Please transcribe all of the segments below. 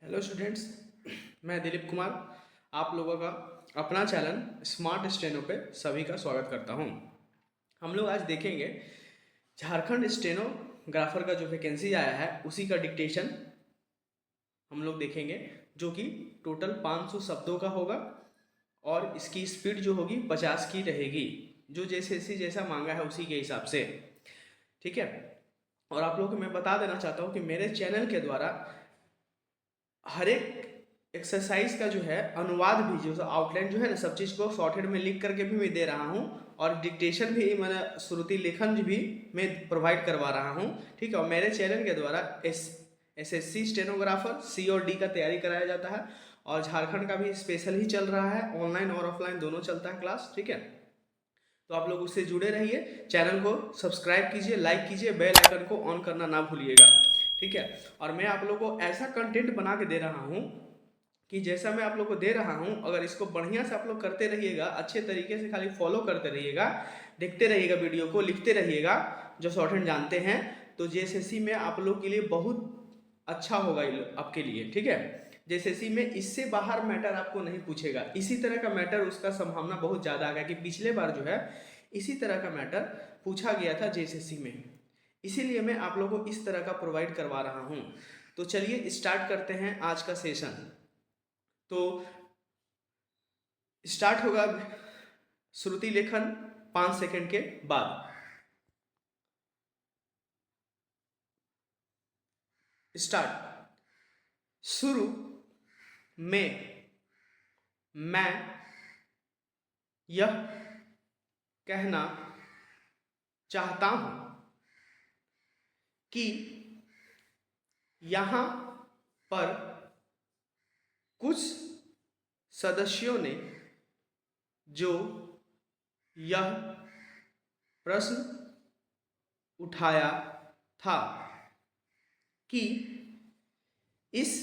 Hello students, मैं दिलीप कुमार आप लोगों का अपना चैनल स्मार्ट स्टेनो पे सभी का स्वागत करता हूं। हम लोग आज देखेंगे झारखंड स्टेनोग्राफर का जो वैकेंसी आया है उसी का डिक्टेशन हम लोग देखेंगे, जो कि टोटल 500 शब्दों का होगा और इसकी स्पीड जो होगी 50 की रहेगी, जो जैसा मांगा है उसी के हिसाब से। ठीक है। और आप लोगों को मैं बता देना चाहता हूँ कि मेरे चैनल के द्वारा हर एक एक्सरसाइज का जो है अनुवाद भी, जो आउटलाइन जो है ना, सब चीज़ को शॉर्टहेड में लिख करके भी मैं दे रहा हूँ और डिक्टेशन भी, मैंने श्रुति लेखन भी मैं प्रोवाइड करवा रहा हूँ। ठीक है। और मेरे चैनल के द्वारा एसएससी स्टेनोग्राफर सी और डी का तैयारी कराया जाता है और झारखंड का भी स्पेशल ही चल रहा है, ऑनलाइन और ऑफलाइन दोनों चलता है क्लास। ठीक है। तो आप लोग उससे जुड़े रहिए, चैनल को सब्सक्राइब कीजिए, लाइक कीजिए, बेल आइकन को ऑन करना ना भूलिएगा। ठीक है। और मैं आप लोगों को ऐसा कंटेंट बना के दे रहा हूँ कि जैसा मैं आप लोग को दे रहा हूँ, अगर इसको बढ़िया से आप लोग करते रहिएगा, अच्छे तरीके से खाली फॉलो करते रहिएगा, देखते रहिएगा वीडियो को, लिखते रहिएगा जो शॉर्टहैंड जानते हैं, तो जेएसएससी में आप लोग के लिए बहुत अच्छा होगा आपके लिए। ठीक है। जेएसएससी में इससे बाहर मैटर आपको नहीं पूछेगा, इसी तरह का मैटर उसका संभावना बहुत ज़्यादा आ गया कि पिछले बार जो है इसी तरह का मैटर पूछा गया था जेएसएससी में, इसीलिए मैं आप लोगों को इस तरह का प्रोवाइड करवा रहा हूँ। तो चलिए स्टार्ट करते हैं आज का सेशन। तो स्टार्ट होगा श्रुति लेखन 5 सेकंड के बाद। स्टार्ट। शुरू में मैं यह कहना चाहता हूं कि यहां पर कुछ सदस्यों ने जो यह प्रश्न उठाया था कि इस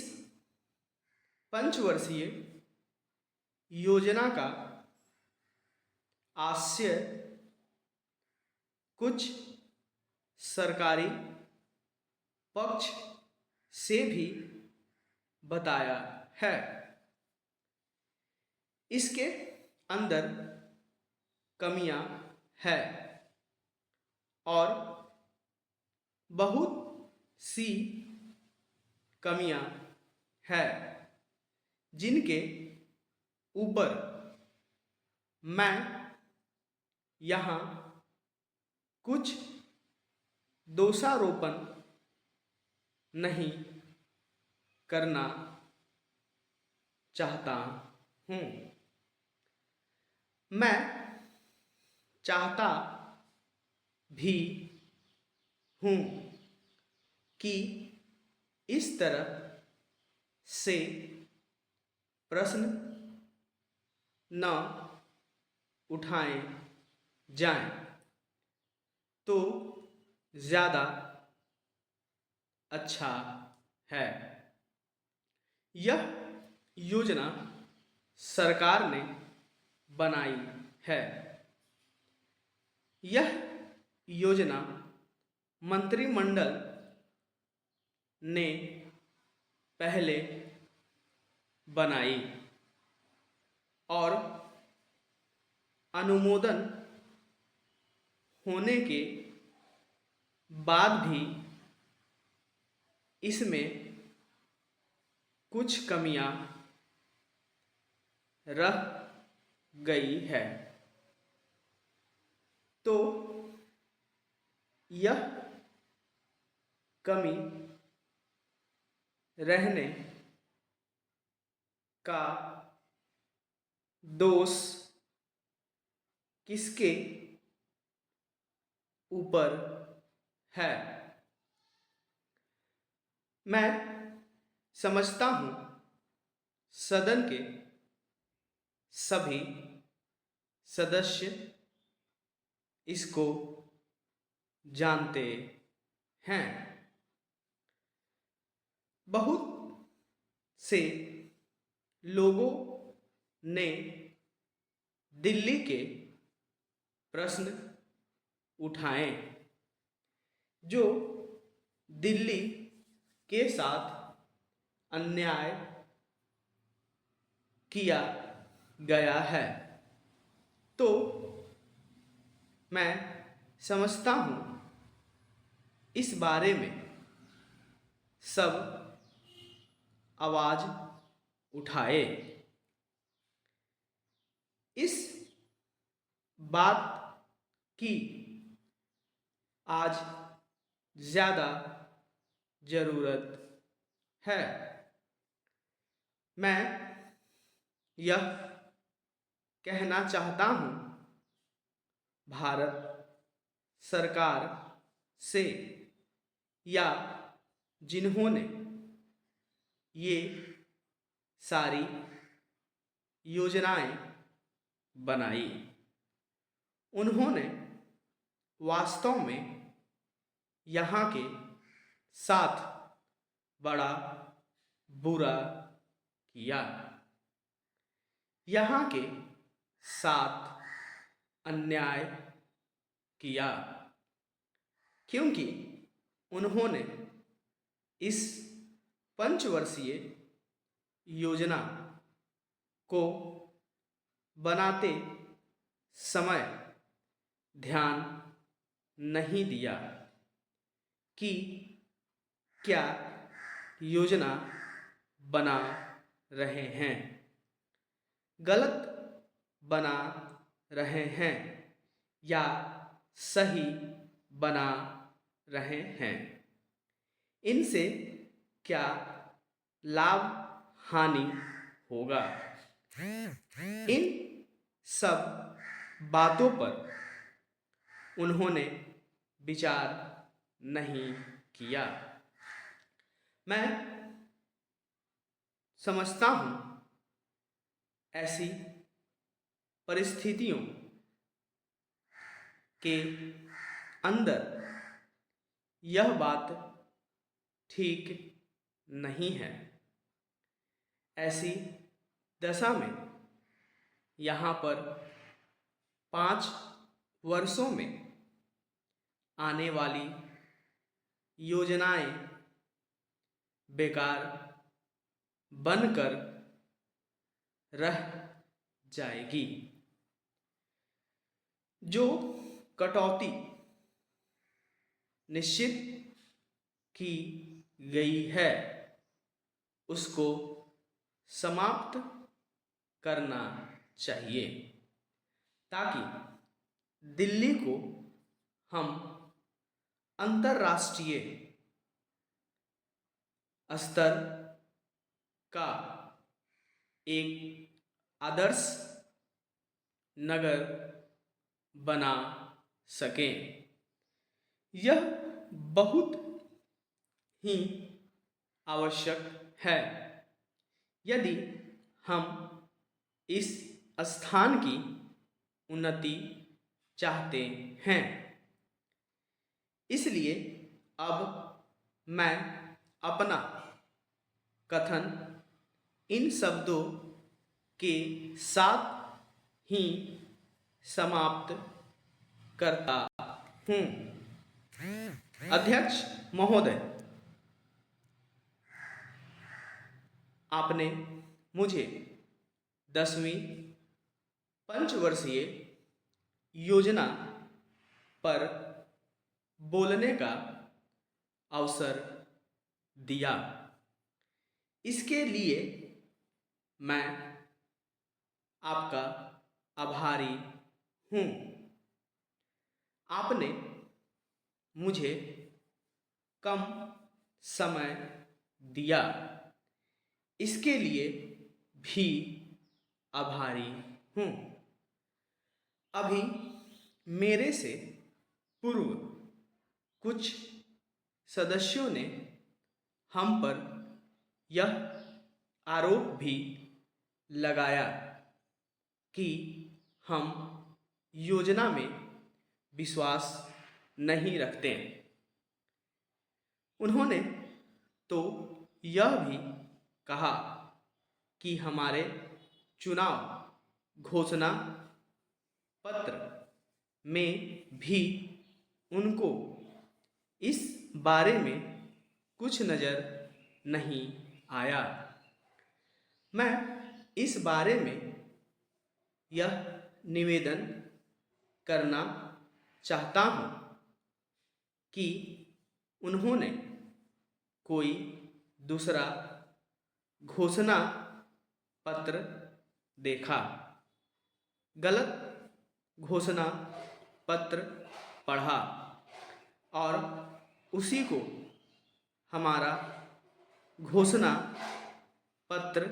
पंचवर्षीय योजना का आशय कुछ सरकारी पक्ष से भी बताया है। इसके अंदर कमियां हैं और बहुत सी कमियां हैं जिनके ऊपर मैं यहाँ कुछ दोषारोपण नहीं करना चाहता हूँ। मैं चाहता भी हूँ कि इस तरह से प्रश्न न उठाए जाएं तो ज़्यादा अच्छा है। यह योजना सरकार ने बनाई है। यह योजना मंत्रिमंडल ने पहले बनाई और अनुमोदन होने के बाद भी इसमें कुछ कमियां रह गई है। तो यह कमी रहने का दोष किसके ऊपर है? मैं समझता हूं सदन के सभी सदस्य इसको जानते हैं। बहुत से लोगों ने दिल्ली के प्रश्न उठाए जो दिल्ली के साथ अन्याय किया गया है। तो मैं समझता हूँ इस बारे में सब आवाज़ उठाए। इस बात की आज ज़्यादा ज़रूरत है। मैं यह कहना चाहता हूँ भारत सरकार से, या जिन्होंने ये सारी योजनाएं बनाई, उन्होंने वास्तव में यहाँ के साथ बड़ा बुरा किया। यहाँ के साथ अन्याय किया, क्योंकि उन्होंने इस पंचवर्षीय योजना को बनाते समय ध्यान नहीं दिया कि क्या योजना बना रहे हैं, गलत बना रहे हैं या सही बना रहे हैं, इनसे क्या लाभ हानि होगा। इन सब बातों पर उन्होंने विचार नहीं किया। मैं समझता हूँ ऐसी परिस्थितियों के अंदर यह बात ठीक नहीं है। ऐसी दशा में यहाँ पर 5 वर्षों में आने वाली योजनाएं बेकार बनकर रह जाएगी। जो कटौती निश्चित की गई है उसको समाप्त करना चाहिए, ताकि दिल्ली को हम अंतर्राष्ट्रीय स्तर का एक आदर्श नगर बना सकें। यह बहुत ही आवश्यक है यदि हम इस स्थान की उन्नति चाहते हैं। इसलिए अब मैं अपना कथन इन शब्दों के साथ ही समाप्त करता हूँ। अध्यक्ष महोदय, आपने मुझे 10वीं पंचवर्षीय योजना पर बोलने का अवसर दिया। इसके लिए मैं आपका आभारी हूँ। आपने मुझे कम समय दिया, इसके लिए भी आभारी हूँ। अभी मेरे से पूर्व कुछ सदस्यों ने हम पर यह आरोप भी लगाया कि हम योजना में विश्वास नहीं रखते। उन्होंने तो यह भी कहा कि हमारे चुनाव घोषणा पत्र में भी उनको इस बारे में कुछ नज़र नहीं आया। मैं इस बारे में यह निवेदन करना चाहता हूँ कि उन्होंने कोई दूसरा घोषणा पत्र देखा, गलत घोषणा पत्र पढ़ा और उसी को हमारा घोषणा पत्र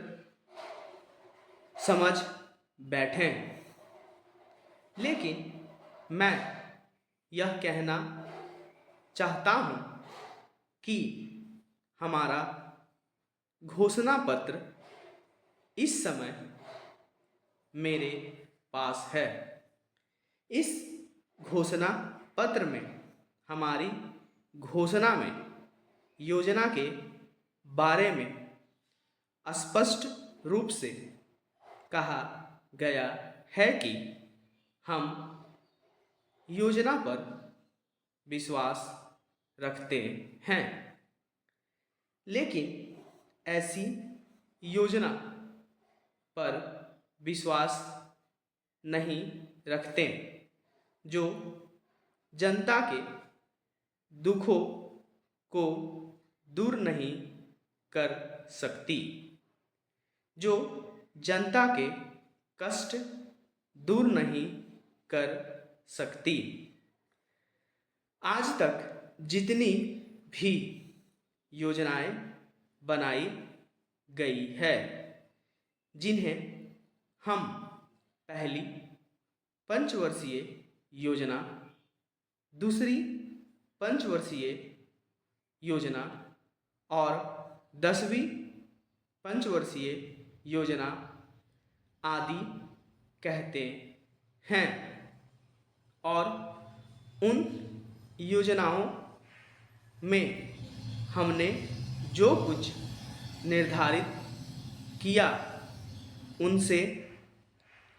समझ बैठे। लेकिन मैं यह कहना चाहता हूँ कि हमारा घोषणा पत्र इस समय मेरे पास है। इस घोषणा पत्र में हमारी घोषणा में योजना के बारे में स्पष्ट रूप से कहा गया है कि हम योजना पर विश्वास रखते हैं, लेकिन ऐसी योजना पर विश्वास नहीं रखते जो जनता के दुखों को दूर नहीं कर सकती, जो जनता के कष्ट दूर नहीं कर सकती। आज तक जितनी भी योजनाएं बनाई गई है, जिन्हें हम पहली पंचवर्षीय योजना, दूसरी पंचवर्षीय योजना और 10वीं पंचवर्षीय योजना आदि कहते हैं, और उन योजनाओं में हमने जो कुछ निर्धारित किया उनसे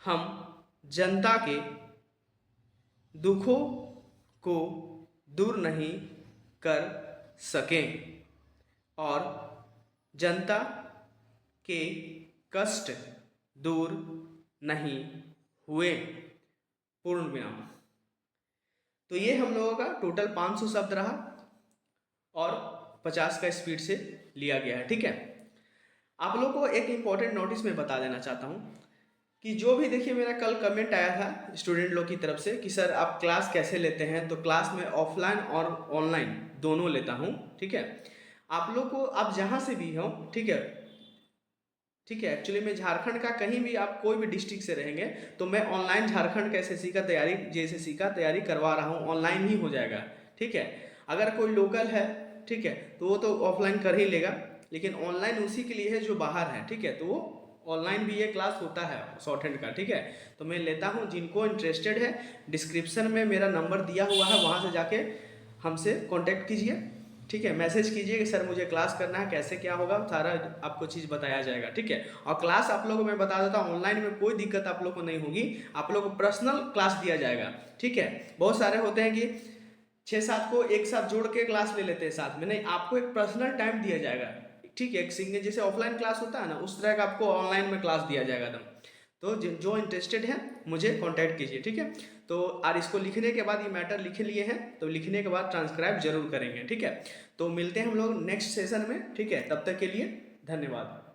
हम जनता के दुखों को दूर नहीं कर सकें और जनता के कष्ट दूर नहीं हुए। पूर्ण विराम। तो ये हम लोगों का टोटल 500 शब्द रहा और 50 का स्पीड से लिया गया है। ठीक है, आप लोगों को एक इम्पॉर्टेंट नोटिस में बता देना चाहता हूँ कि जो भी देखिए मेरा कल कमेंट आया था स्टूडेंट लोग की तरफ से कि सर आप क्लास कैसे लेते हैं, तो क्लास में ऑफलाइन और ऑनलाइन दोनों लेता हूँ। ठीक है, आप लोग को आप जहाँ से भी हो, ठीक है, एक्चुअली मैं झारखंड का कहीं भी आप कोई भी डिस्ट्रिक्ट से रहेंगे तो मैं ऑनलाइन झारखंड का एसएससी का तैयारी करवा रहा हूँ, ऑनलाइन ही हो जाएगा। ठीक है, अगर कोई लोकल है, ठीक है, तो वो तो ऑफलाइन कर ही लेगा, लेकिन ऑनलाइन उसी के लिए है जो बाहर है। ठीक है, तो वो ऑनलाइन भी ये क्लास होता है शॉर्ट हैंड का। ठीक है, तो मैं लेता हूँ, जिनको इंटरेस्टेड है डिस्क्रिप्शन में मेरा नंबर दिया हुआ है, वहाँ से जाके हमसे कांटेक्ट कीजिए। ठीक है, मैसेज कीजिए कि सर मुझे क्लास करना है, कैसे क्या होगा, सारा आपको चीज़ बताया जाएगा। ठीक है, और क्लास आप लोगों को मैं बता देता हूँ, ऑनलाइन में कोई दिक्कत आप लोग को नहीं होगी, आप लोग को पर्सनल क्लास दिया जाएगा। ठीक है, बहुत सारे होते हैं कि 6-7 को एक साथ जोड़ के क्लास ले लेते हैं साथ में, नहीं, आपको एक पर्सनल टाइम दिया जाएगा। ठीक है, एक सिंगल जैसे ऑफलाइन क्लास होता है ना, उस तरह का आपको ऑनलाइन में क्लास दिया जाएगा एकदम। तो जो इंटरेस्टेड है मुझे कांटेक्ट कीजिए। ठीक है, तो और इसको लिखने के बाद ये मैटर लिख लिए हैं, तो लिखने के बाद ट्रांसक्राइब जरूर करेंगे। ठीक है, तो मिलते हैं हम लोग नेक्स्ट सेशन में। ठीक है, तब तक के लिए धन्यवाद।